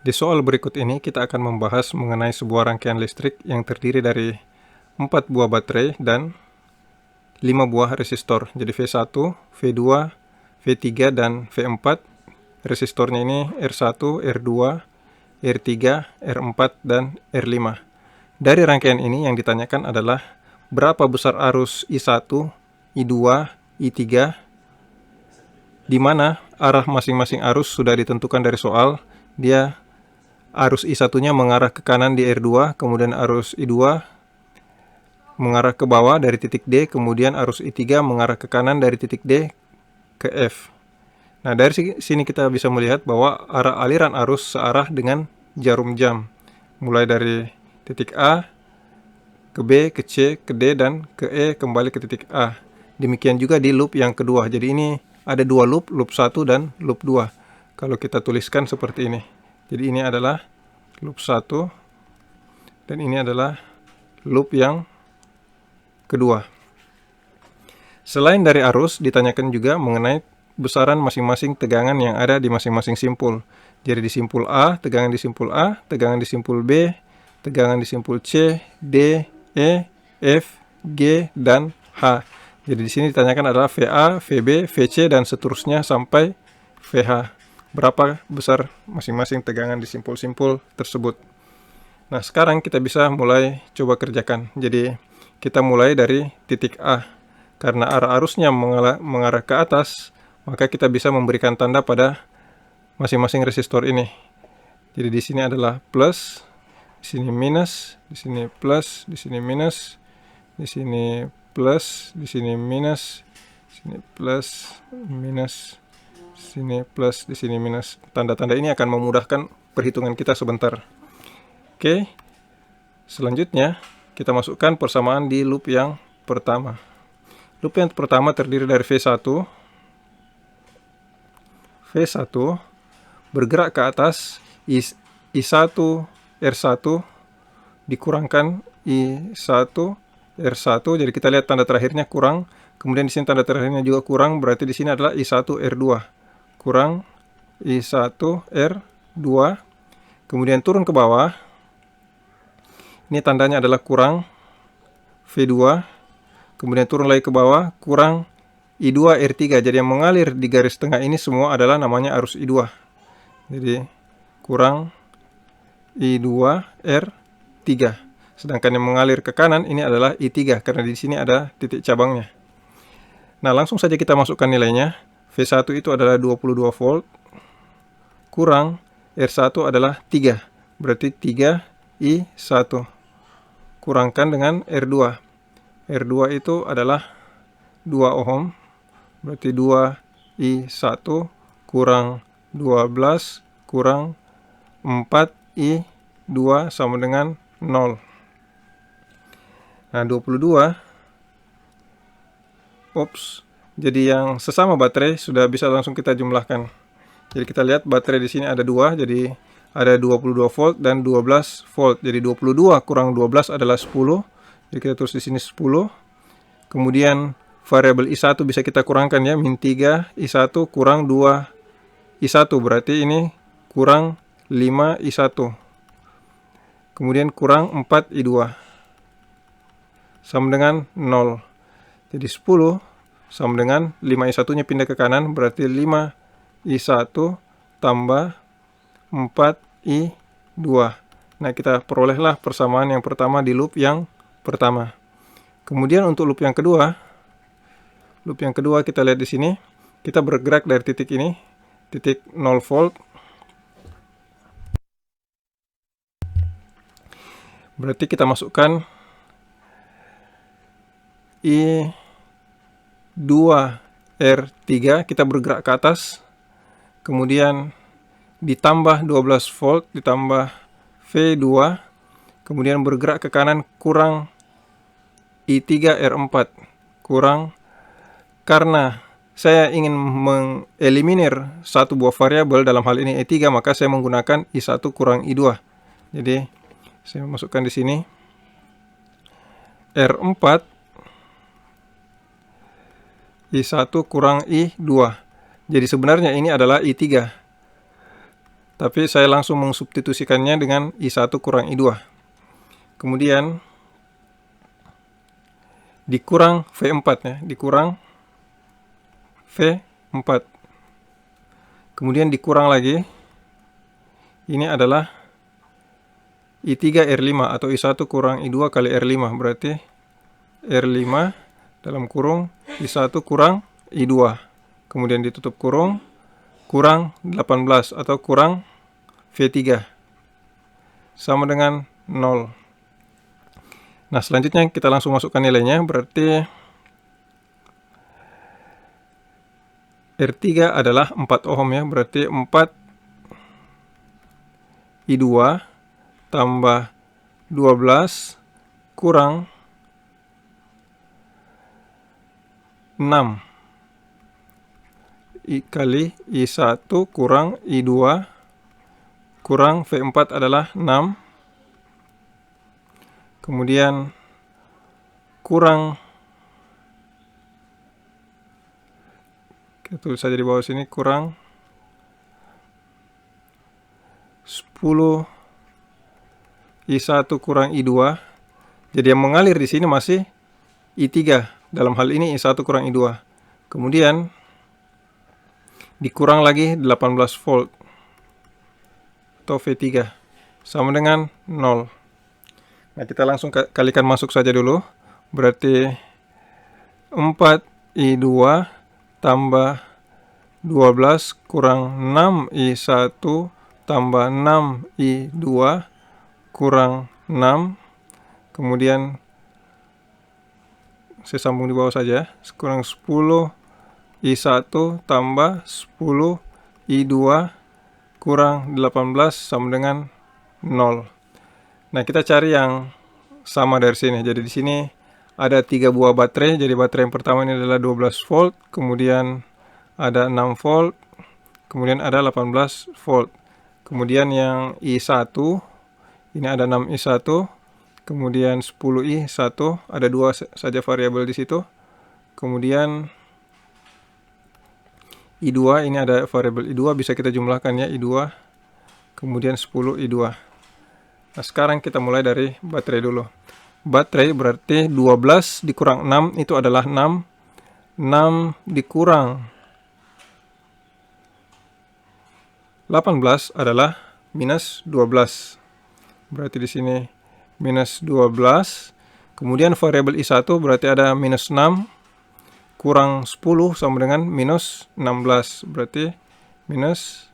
Di soal berikut ini kita akan membahas mengenai sebuah rangkaian listrik yang terdiri dari 4 buah baterai dan 5 buah resistor. Jadi V1, V2, V3, dan V4. Resistornya ini R1, R2, R3, R4, dan R5. Dari rangkaian ini yang ditanyakan adalah berapa besar arus I1, I2, I3, di mana arah masing-masing arus sudah ditentukan dari soal. Dia arus I1-nya mengarah ke kanan di R2, kemudian arus I2 mengarah ke bawah dari titik D, kemudian arus I3 mengarah ke kanan dari titik D ke F. Nah, dari sini kita bisa melihat bahwa arah aliran arus searah dengan jarum jam. Mulai dari titik A ke B, ke C, ke D, dan ke E kembali ke titik A. Demikian juga di loop yang kedua. Jadi ini ada dua loop, loop 1 dan loop 2. Kalau kita tuliskan seperti ini. Jadi ini adalah loop 1 dan ini adalah loop yang kedua. Selain dari arus, ditanyakan juga mengenai besaran masing-masing tegangan yang ada di masing-masing simpul. Jadi di simpul A, tegangan di simpul A, tegangan di simpul B, tegangan di simpul C, D, E, F, G, dan H. Jadi di sini ditanyakan adalah VA, VB, VC, dan seterusnya sampai VH. Berapa besar masing-masing tegangan di simpul-simpul tersebut. Nah, sekarang kita bisa mulai coba kerjakan. Jadi, kita mulai dari titik A. Karena arah arusnya mengarah ke atas, maka kita bisa memberikan tanda pada masing-masing resistor ini. Jadi di sini adalah plus, di sini minus, di sini plus, di sini minus, di sini plus, di sini minus, di sini plus, minus, di sini plus, di sini minus. Tanda-tanda ini akan memudahkan perhitungan kita sebentar. Oke, selanjutnya kita masukkan persamaan di loop yang pertama. Loop yang pertama terdiri dari V1. V1 bergerak ke atas, I1 R1 dikurangkan I1 R1. Jadi kita lihat tanda terakhirnya kurang. Kemudian di sini tanda terakhirnya juga kurang, berarti di sini adalah I1 R2 kurang I1 R2. Kemudian turun ke bawah. Ini tandanya adalah kurang V2. Kemudian turun lagi ke bawah, kurang I2 R3. Jadi yang mengalir di garis tengah ini semua adalah namanya arus I2. Jadi kurang I2 R3. Sedangkan yang mengalir ke kanan ini adalah I3 karena di sini ada titik cabangnya. Nah, langsung saja kita masukkan nilainya. V1 itu adalah 22 volt kurang R1 adalah 3. Berarti 3 I1 kurangkan dengan R2. R2 itu adalah 2 ohm. Berarti 2 I1 kurang 12 kurang 4 I2 sama dengan 0. Nah, 22. Jadi yang sesama baterai sudah bisa langsung kita jumlahkan. Jadi kita lihat baterai di sini ada 2, jadi ada 22 volt dan 12 volt. Jadi 22 kurang 12 adalah 10. Jadi kita tulis di sini 10. Kemudian variabel I1 bisa kita kurangkan ya, min 3 I1 kurang 2 I1. Berarti ini kurang 5 I1. Kemudian kurang 4 I2. Sama dengan 0. Jadi 10 sama dengan 5 I1-nya pindah ke kanan, berarti 5 I1 tambah 4 I2. Nah, kita perolehlah persamaan yang pertama di loop yang pertama. Kemudian untuk loop yang kedua kita lihat di sini, kita bergerak dari titik ini, titik 0 volt. Berarti kita masukkan I2 R3, kita bergerak ke atas. Kemudian ditambah 12 volt, ditambah V2. Kemudian bergerak ke kanan, kurang I3 R4 kurang, karena saya ingin mengeliminir satu buah variabel, dalam hal ini E3, maka saya menggunakan I1 kurang I2. Jadi saya masukkan di sini R4 I1 kurang I2. Jadi sebenarnya ini adalah I3. tapi saya langsung mensubstitusikannya dengan I1 kurang I2. Kemudian dikurang V4 ya, dikurang V4. Kemudian dikurang lagi, ini adalah I3 R5 atau I1 kurang I2 kali R5, berarti R5 dalam kurung I1 kurang I2. Kemudian ditutup kurung, kurang 18 atau kurang V3 sama dengan 0. Nah, selanjutnya kita langsung masukkan nilainya, berarti R3 adalah 4 ohm ya, berarti 4 I2 tambah 12 kurang 6 kali I1 kurang I2 kurang V4 adalah 6. Kemudian kurang, kita tulis saja di bawah sini, kurang 10 I1 kurang I2. Jadi yang mengalir di sini masih I3. Dalam hal ini I1 kurang I2. Kemudian dikurang lagi 18 volt atau V3 sama dengan 0. Nah, kita langsung kalikan masuk saja dulu. Berarti 4 I2 tambah 12 kurang 6 I1 tambah 6 I2 kurang 6. Kemudian saya sambung di bawah saja, kurang 10 I1 tambah 10 I2 kurang 18 sama dengan 0. Nah, kita cari yang sama dari sini. Jadi di sini ada 3 buah baterai. Jadi baterai yang pertama ini adalah 12 volt, kemudian ada 6 volt, kemudian ada 18 volt. Kemudian yang I1 ini ada 6 I1, kemudian 10 I1, ada 2 saja variabel di situ. Kemudian I2 ini ada variabel I2, bisa kita jumlahkan ya, I2. Kemudian 10 I2. Nah, sekarang kita mulai dari baterai dulu. Baterai berarti 12 dikurang 6 itu adalah 6. 6 dikurang 18 adalah minus 12. Berarti di sini minus 12. Kemudian variabel I1 berarti ada minus 6 kurang 10 sama dengan minus 16. Berarti minus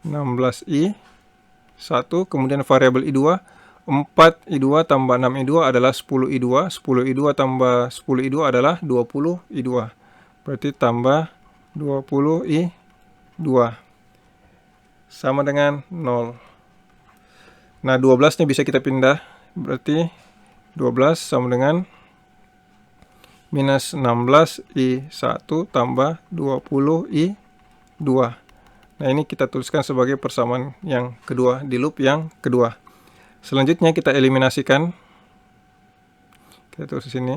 16 I1. Kemudian variabel I2, 4 I2 tambah 6 I2 adalah 10 I2. 10 I2 tambah 10 I2 adalah 20 I2. Berarti tambah 20 I2 sama dengan 0. Nah, 12-nya bisa kita pindah. Berarti 12 sama dengan minus 16 I1 tambah 20 I2. Nah, ini kita tuliskan sebagai persamaan yang kedua di loop yang kedua. Selanjutnya kita eliminasikan. Kita tulis di sini.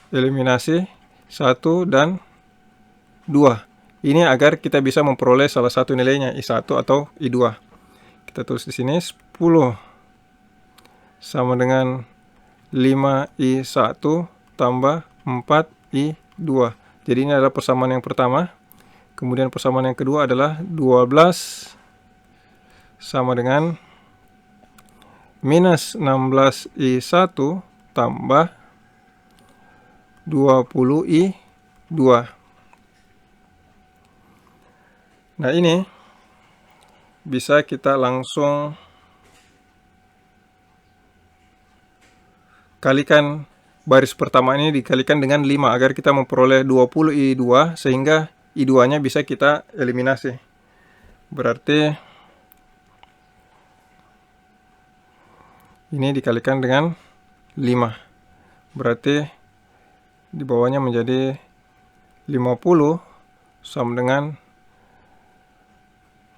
Eliminasi 1 dan 2. Ini agar kita bisa memperoleh salah satu nilainya, I1 atau I2. Kita tulis di sini 10 sama dengan 5 I1 tambah 4 I2. Jadi ini adalah persamaan yang pertama. Kemudian persamaan yang kedua adalah 12 sama dengan minus 16 I1 tambah 20 I2. Nah, ini bisa kita langsung kalikan baris pertama ini dikalikan dengan 5 agar kita memperoleh 20 I2 sehingga I2-nya bisa kita eliminasi. Berarti ini dikalikan dengan 5. Berarti di bawahnya menjadi 50 sama dengan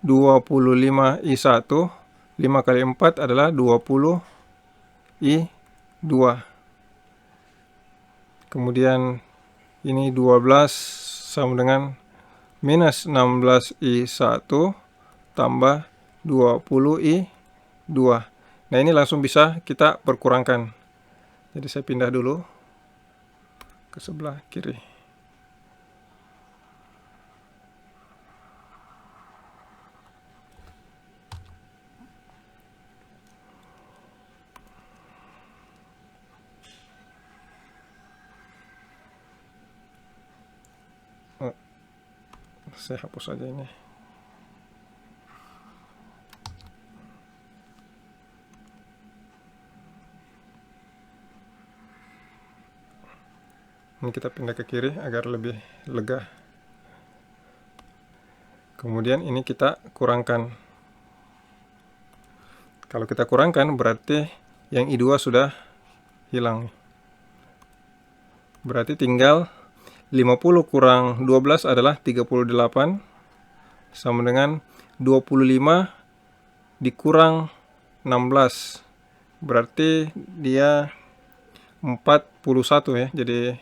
25 I1. 5 kali 4 adalah 20 I2. Kemudian ini 12 sama dengan minus 16 I1 tambah 20I2. Nah, ini langsung bisa kita perkurangkan. Jadi saya pindah dulu ke sebelah kiri. Saya hapus saja ini. Ini kita pindah ke kiri agar lebih lega. Kemudian ini kita kurangkan. Kalau kita kurangkan berarti yang I2 sudah hilang. Berarti tinggal 50 kurang 12 adalah 38, sama dengan 25 dikurang 16. Berarti dia 41 ya. Jadi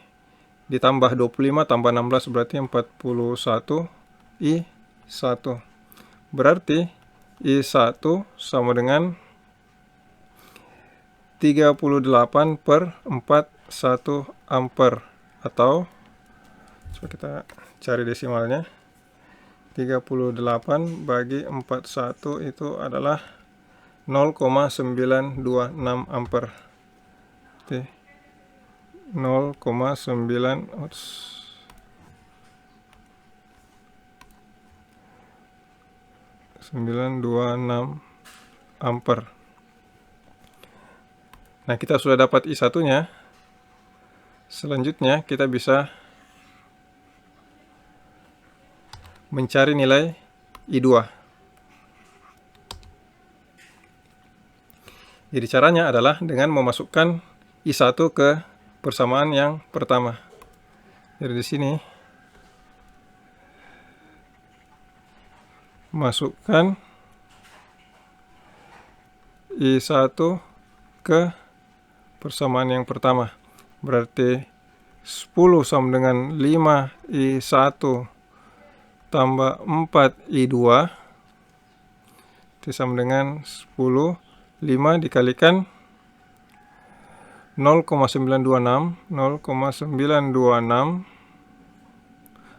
ditambah 25 tambah 16 berarti 41 I1. Berarti I1 sama dengan 38 per 41 ampere, atau coba kita cari desimalnya. 38 bagi 41 itu adalah 0,926 ampere. 0,926 ampere. Nah, kita sudah dapat I1-nya. Selanjutnya kita bisa mencari nilai I2. Jadi caranya adalah dengan memasukkan I1 ke persamaan yang pertama. Jadi di sini masukkan I1 ke persamaan yang pertama. Berarti 10 sama dengan 5I1 tambah 4I2 itu sama dengan 10. 5 dikalikan 0,926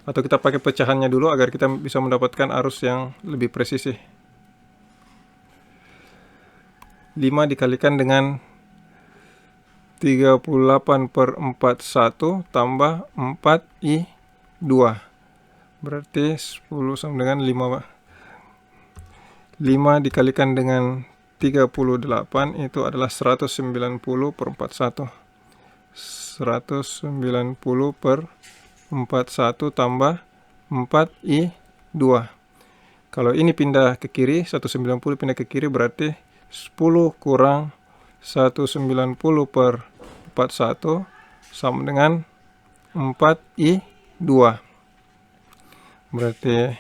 atau kita pakai pecahannya dulu agar kita bisa mendapatkan arus yang lebih presisi. 5 dikalikan dengan 38 per 41 tambah 4I2 berarti 10 sama dengan 5 dikalikan dengan 38 itu adalah 190 per 41. 190 per 41 tambah 4I2. Kalau ini pindah ke kiri, 190 pindah ke kiri berarti 10 kurang 190 per 41 sama dengan 4I2. Berarti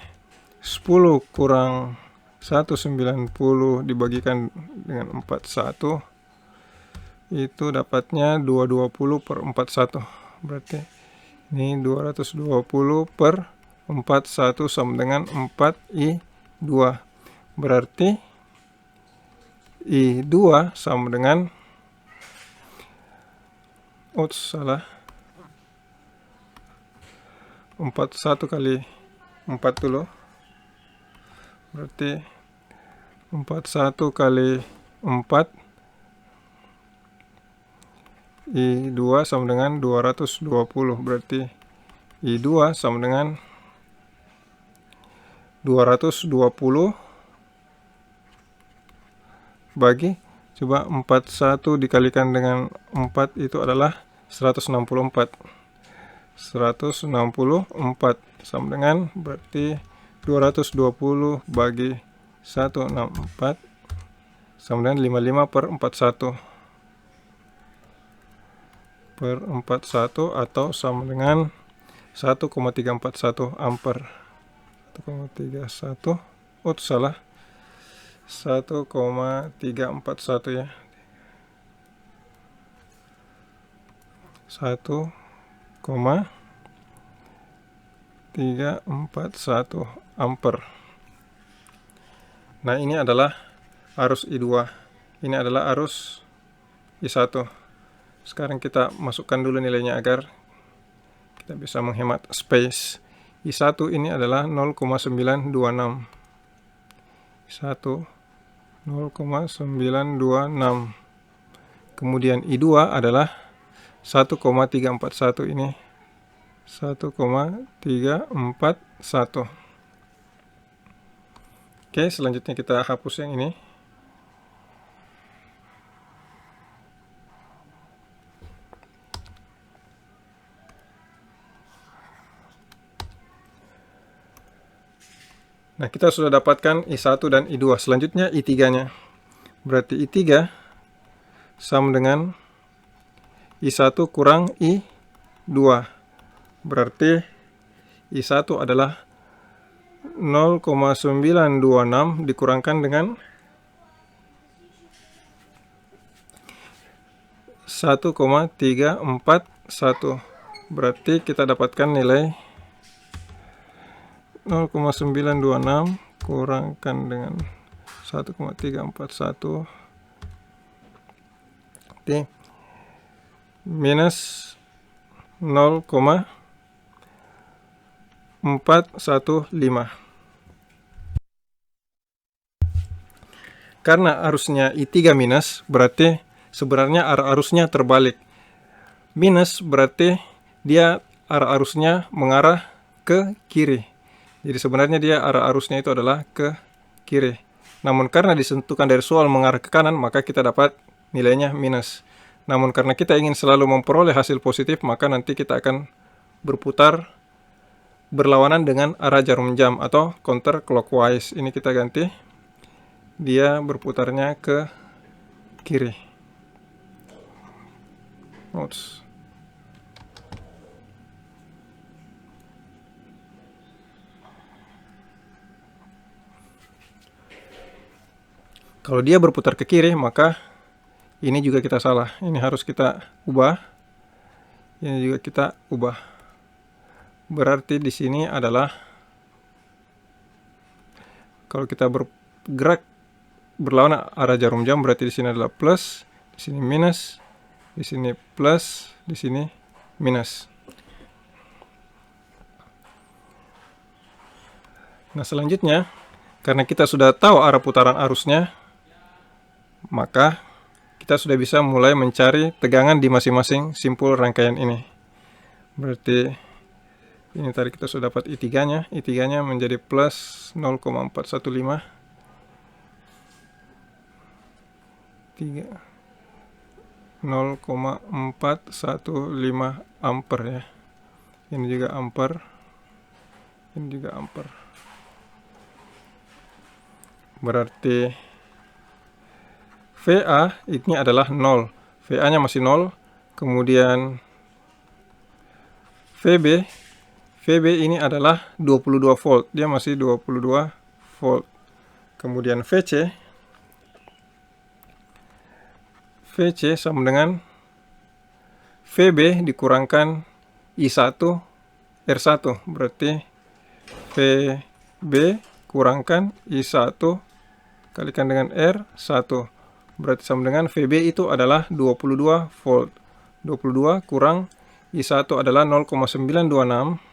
10 kurang 190 dibagikan dengan 41 itu dapatnya 220 per 41. Berarti ini 220 per 41 sama dengan 4I2. Berarti I2 sama dengan 41 kali 4 dulu. Berarti 41 kali 4 I2 sama dengan 220. Berarti I2 sama dengan 220 bagi, coba 41 dikalikan dengan 4 itu adalah 164. 164 sama dengan berarti 220 bagi 164 sama dengan 55 per 41 atau sama dengan 1,341 ampere. 1,31. Oh, itu salah. 1,341 ya. 1,341 ampere. Nah, ini adalah arus I2. Ini adalah arus I1. Sekarang kita masukkan dulu nilainya agar kita bisa menghemat space. I1 ini adalah 0,926. I1 0,926. Kemudian I2 adalah 1,341 ini. 1,341. Oke, selanjutnya kita hapus yang ini. Nah, kita sudah dapatkan I1 dan I2. Selanjutnya I3-nya. Berarti I3 sama dengan I1 kurang I2. Berarti I1 adalah 0,926 dikurangkan dengan 1,341. Berarti kita dapatkan nilai 0,926 kurangkan dengan 1,341 minus 0,415. Karena arusnya I3 minus, berarti sebenarnya arah arusnya terbalik. Minus berarti dia arah arusnya mengarah ke kiri. Jadi sebenarnya dia arah arusnya itu adalah ke kiri. Namun karena ditentukan dari soal mengarah ke kanan, maka kita dapat nilainya minus. Namun karena kita ingin selalu memperoleh hasil positif, maka nanti kita akan berputar berlawanan dengan arah jarum jam atau counter clockwise. Ini kita ganti. Dia berputarnya ke kiri. Oops. Kalau dia berputar ke kiri, maka ini juga kita salah. Ini harus kita ubah. Ini juga kita ubah. Berarti di sini adalah kalau kita bergerak berlawanan arah jarum jam, berarti di sini adalah plus, di sini minus, di sini plus, di sini minus. Nah, selanjutnya karena kita sudah tahu arah putaran arusnya, maka kita sudah bisa mulai mencari tegangan di masing-masing simpul rangkaian ini. Berarti ini tadi kita sudah dapat I3-nya. I3-nya menjadi plus 0,415. 0,415 ampere ya. Ini juga ampere. Ini juga ampere. Berarti VA ini adalah 0. VA-nya masih 0. Kemudian VB ini adalah 22 volt. Dia masih 22 volt. Kemudian VC sama dengan VB dikurangkan I1 R1. Berarti VB kurangkan I1 kalikan dengan R1. Berarti sama dengan VB itu adalah 22 volt. 22 kurang I1 adalah 0,926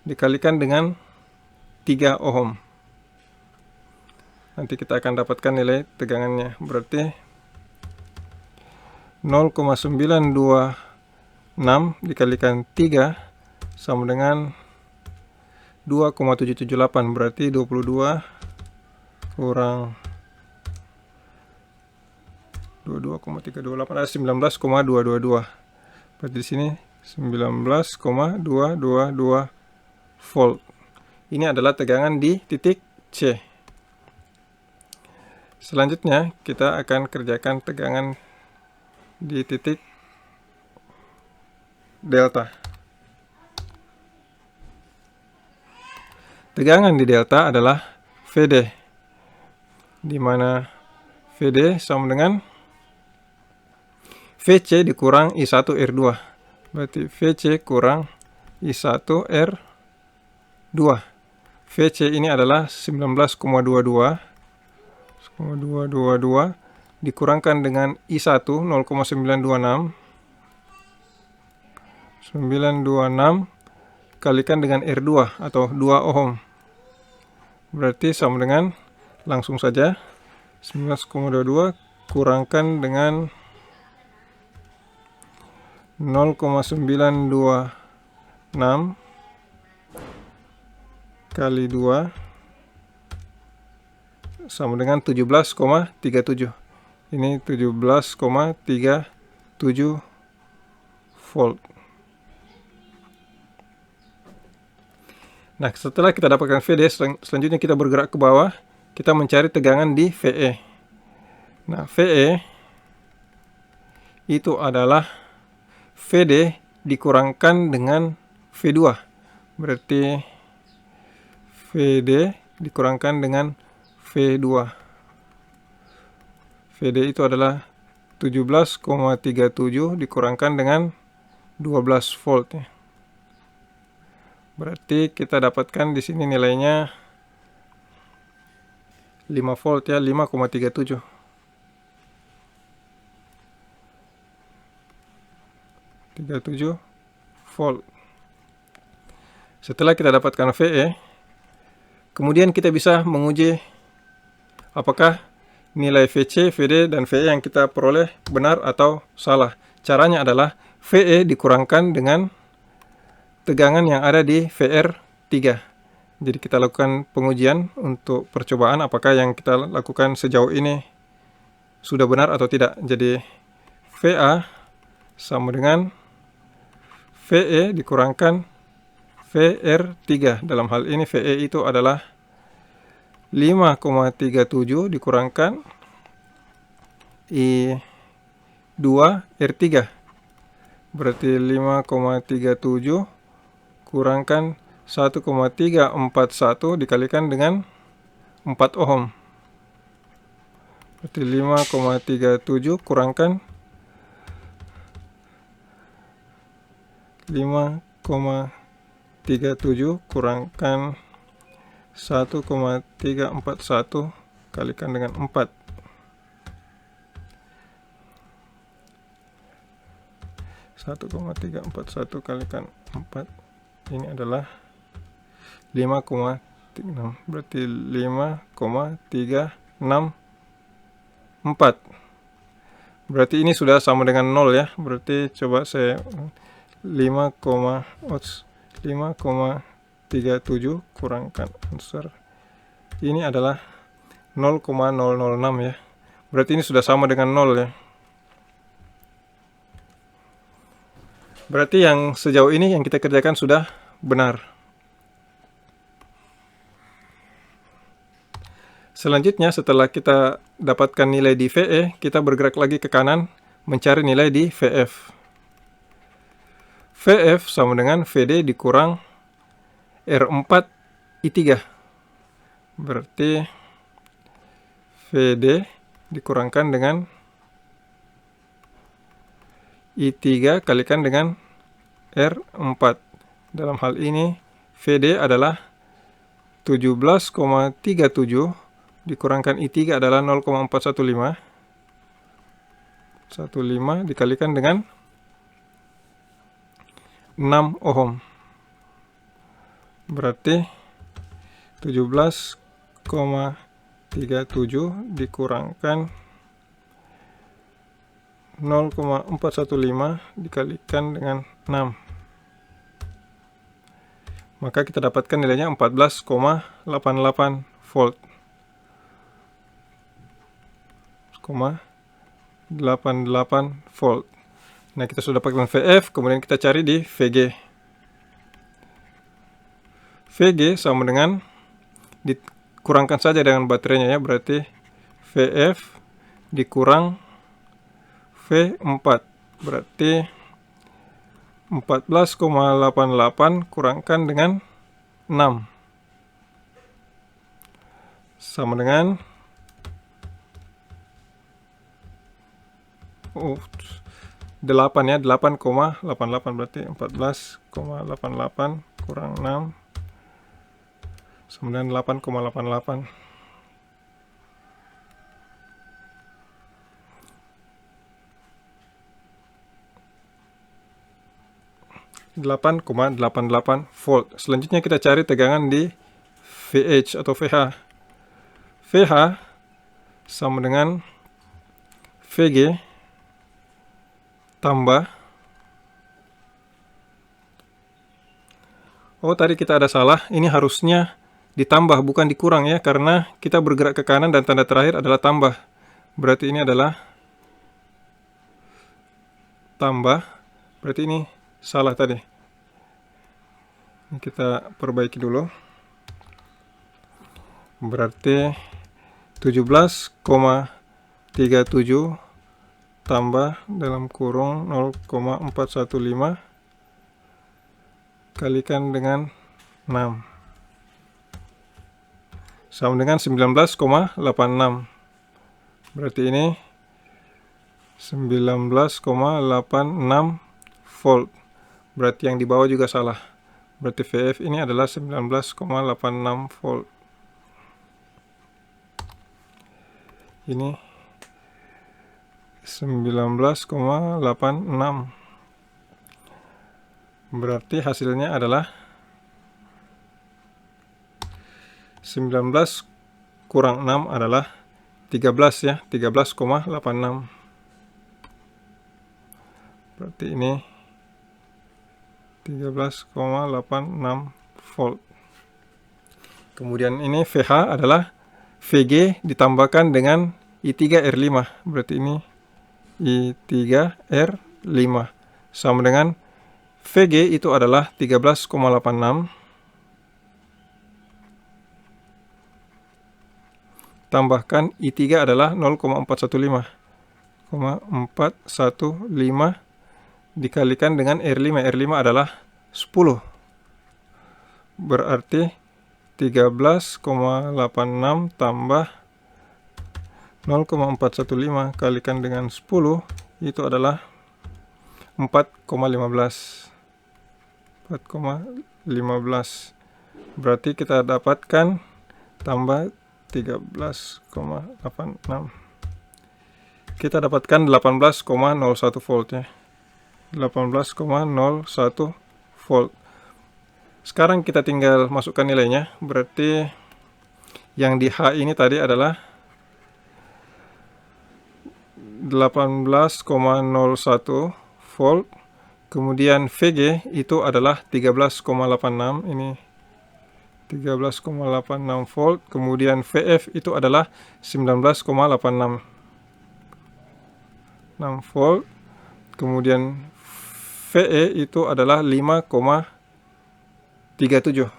dikalikan dengan 3 ohm. Nanti kita akan dapatkan nilai tegangannya. Berarti 0,926 dikalikan 3 sama dengan 2,778. Berarti 22 kurang 22,328 ada 19,222. Berarti di sini 19,222 volt. Ini adalah tegangan di titik C. Selanjutnya kita akan kerjakan tegangan di titik delta. Tegangan di delta adalah VD, di mana VD sama dengan VC dikurang I1 R2. Berarti VC kurang I1 R2. VC ini adalah 19,22 dikurangkan dengan I1 0,926 kalikan dengan R2 atau 2 ohm. Berarti sama dengan, langsung saja, 19,22 kurangkan dengan 0,926 kali 2 sama dengan 17,37. Ini 17,37 volt. Nah, setelah kita dapatkan VD, selanjutnya kita bergerak ke bawah, kita mencari tegangan di VE. Nah, VE itu adalah VD dikurangkan dengan V2. Berarti VD dikurangkan dengan V2. VD itu adalah 17,37 dikurangkan dengan 12 volt ya. Berarti kita dapatkan di sini nilainya 5 volt ya, 5,37. 37 volt. Setelah kita dapatkan VE, kemudian kita bisa menguji apakah nilai VC, VD, dan VE yang kita peroleh benar atau salah. Caranya adalah VE dikurangkan dengan tegangan yang ada di VR3. Jadi kita lakukan pengujian untuk percobaan apakah yang kita lakukan sejauh ini sudah benar atau tidak. Jadi VA sama dengan VE dikurangkan VR3. Dalam hal ini VE itu adalah 5,37 dikurangkan I2 R3. Berarti 5,37 kurangkan 1,341 dikalikan dengan 4 ohm. Berarti 5,37 kurangkan 5,37 kurangkan 1,341 kalikan dengan 4. 1,341 kalikan 4. Ini adalah 5,36. Berarti 5,364. Berarti ini sudah sama dengan 0 ya. Berarti coba saya 5,37 kurangkan answer. Ini adalah 0,006 ya. Berarti ini sudah sama dengan 0 ya. Berarti yang sejauh ini yang kita kerjakan sudah benar. Selanjutnya setelah kita dapatkan nilai di VE, kita bergerak lagi ke kanan mencari nilai di VF. VF sama dengan VD dikurang R4 I3. Berarti VD dikurangkan dengan I3 kalikan dengan R4. Dalam hal ini VD adalah 17,37 dikurangkan I3 adalah 0,415. 15 dikalikan dengan 6 ohm. Berarti 17,37 dikurangkan 0,415 dikalikan dengan 6. Maka kita dapatkan nilainya 14,88 volt. 88 volt. Nah, kita sudah dapatkan VF, kemudian kita cari di VG. VG sama dengan dikurangkan saja dengan baterainya ya, berarti VF dikurang V4. Berarti 14,88 kurangkan dengan 6 sama dengan 8 ya, 8,88. Berarti 14,88 kurang 6 sama dengan 8,88. 8,88 volt. Selanjutnya kita cari tegangan di VH atau VH. VH sama dengan VG tambah, tadi kita ada salah, ini harusnya ditambah bukan dikurang ya, karena kita bergerak ke kanan dan tanda terakhir adalah tambah. Berarti ini adalah tambah, berarti ini salah tadi. Ini kita perbaiki dulu. Berarti 17,37 tambah dalam kurung 0,415 kalikan dengan 6 sama dengan 19,86. Berarti ini 19,86 volt. Berarti yang di bawah juga salah. Berarti VF ini adalah 19,86 volt. Ini 19,86. Berarti hasilnya adalah 19 kurang 6 adalah 13 ya, 13,86. Berarti ini 13,86 volt. Kemudian ini VH adalah VG ditambahkan dengan I3R5. Berarti ini I3R5 sama dengan VG itu adalah 13,86 tambahkan I3 adalah 0,415 dikalikan dengan R5. R5 adalah 10. Berarti 13,86 tambah 0,415 kalikan dengan 10 itu adalah 4,15. 4,15. Berarti kita dapatkan tambah 13,86. Kita dapatkan 18,01 volt ya. 18,01 volt. Sekarang kita tinggal masukkan nilainya. Berarti yang di H ini tadi adalah 18,01 volt. Kemudian VG itu adalah 13,86. Ini 13,86 volt. Kemudian VF itu adalah 19,86 volt. Kemudian VE itu adalah 5,37.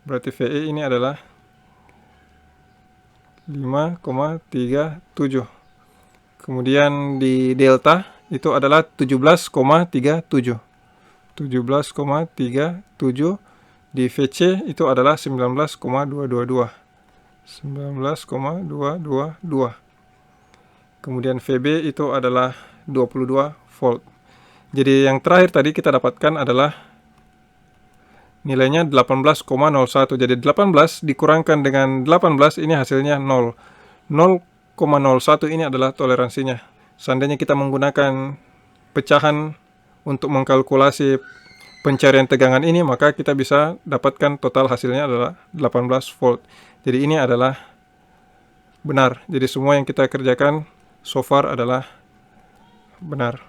Berarti VE ini adalah 5,37. Kemudian di delta itu adalah 17,37. 17,37. Di VC itu adalah 19,222. 19,222. Kemudian VB itu adalah 22 volt. Jadi yang terakhir tadi kita dapatkan adalah nilainya 18,01. Jadi 18 dikurangkan dengan 18 ini hasilnya 0. 0,01 ini adalah toleransinya. Seandainya kita menggunakan pecahan untuk mengkalkulasi pencarian tegangan ini, maka kita bisa dapatkan total hasilnya adalah 18 volt. Jadi ini adalah benar. Jadi semua yang kita kerjakan so far adalah benar.